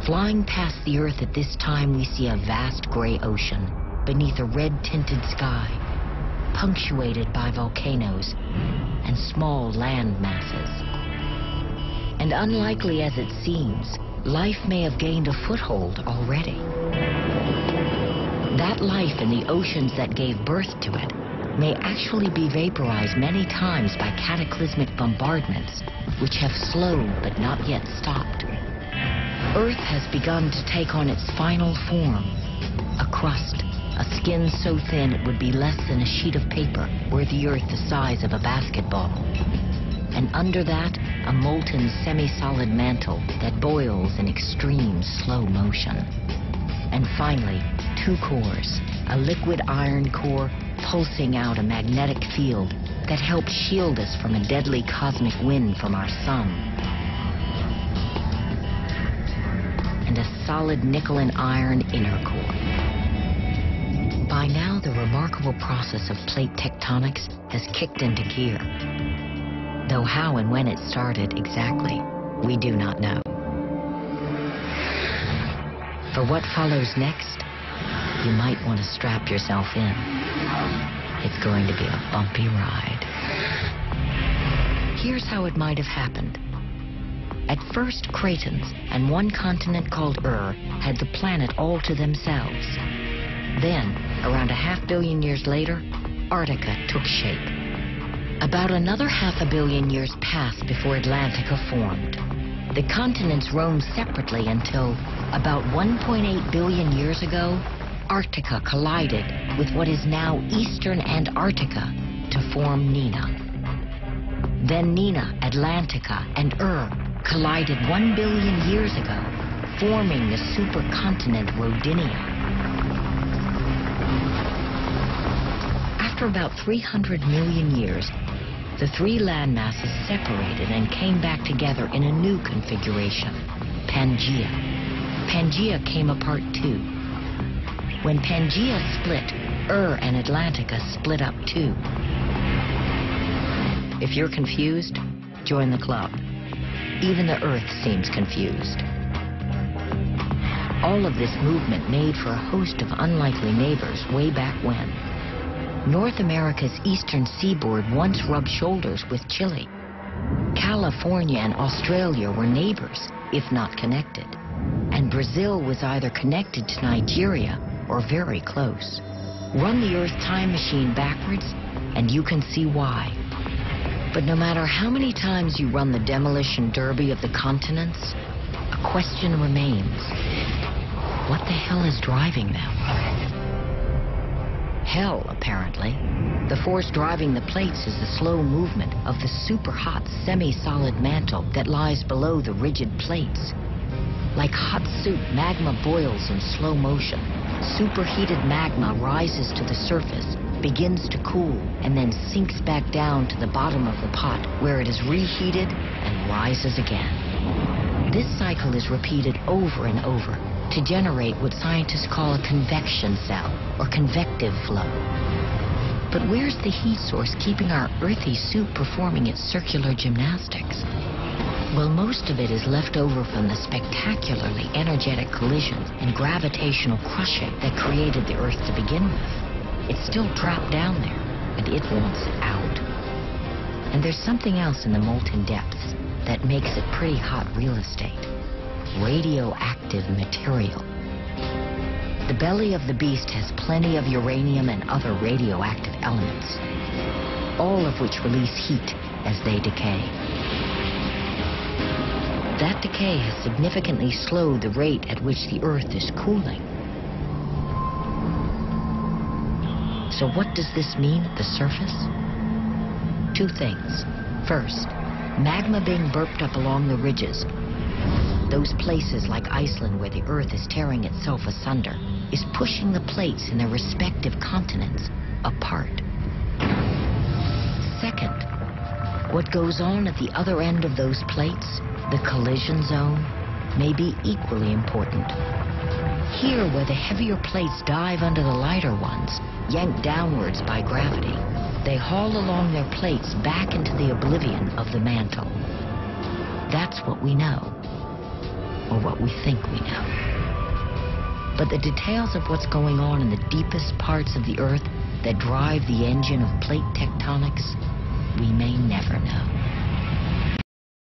Flying past the Earth at this time, we see a vast gray ocean beneath a red-tinted sky, punctuated by volcanoes and small land masses. And unlikely as it seems, life may have gained a foothold already. That life in the oceans that gave birth to it may actually be vaporized many times by cataclysmic bombardments, which have slowed but not yet stopped. Earth has begun to take on its final form, a crust, a skin so thin it would be less than a sheet of paper were the Earth the size of a basketball. And under that, a molten semi-solid mantle that boils in extreme slow motion. And finally, two cores, a liquid iron core pulsing out a magnetic field that helps shield us from a deadly cosmic wind from our sun. And a solid nickel and iron inner core. By now, the remarkable process of plate tectonics has kicked into gear. Though how and when it started exactly, we do not know. For what follows next, you might want to strap yourself in. It's going to be a bumpy ride. Here's how it might have happened. At first, Cretans and one continent called had the planet all to themselves. Then, around 500 million years later, Antarctica took shape. About another 500 million years passed before Atlantica formed. The continents roamed separately until, about 1.8 billion years ago, Antarctica collided with what is now Eastern Antarctica to form Nina. Then Nina, Atlantica, and collided 1 billion years ago, forming the supercontinent Rodinia. After about 300 million years, the three landmasses separated and came back together in a new configuration, Pangaea. Pangaea came apart too. When Pangaea split, and Atlantica split up too. If you're confused, join the club. Even the Earth seems confused. All of this movement made for a host of unlikely neighbors way back when. North America's eastern seaboard once rubbed shoulders with Chile. California and Australia were neighbors, if not connected. And Brazil was either connected to Nigeria or very close. Run the Earth time machine backwards, and you can see why. But no matter how many times you run the demolition derby of the continents, a question remains. What the hell is driving them? Hell, apparently. The force driving the plates is the slow movement of the super-hot semi-solid mantle that lies below the rigid plates. Like hot soup, magma boils in slow motion. Superheated magma rises to the surface, begins to cool, and then sinks back down to the bottom of the pot, where it is reheated and rises again. This cycle is repeated over and over to generate what scientists call a convection cell, or convective flow. But where's the heat source keeping our earthy soup performing its circular gymnastics? Well, most of it is left over from the spectacularly energetic collisions and gravitational crushing that created the Earth to begin with. It's still trapped down there, and it wants it out. And there's something else in the molten depths that makes it pretty hot real estate. Radioactive material. The belly of the beast has plenty of uranium and other radioactive elements, all of which release heat as they decay. That decay has significantly slowed the rate at which the Earth is cooling. So what does this mean at the surface? Two things. First, magma being burped up along the ridges, those places like Iceland where the Earth is tearing itself asunder, is pushing the plates in their respective continents apart. Second, what goes on at the other end of those plates, the collision zone, may be equally important. Here, where the heavier plates dive under the lighter ones, yanked downwards by gravity, they haul along their plates back into the oblivion of the mantle. That's what we know. or what we think we know. But the details of what's going on in the deepest parts of the Earth that drive the engine of plate tectonics, we may never know.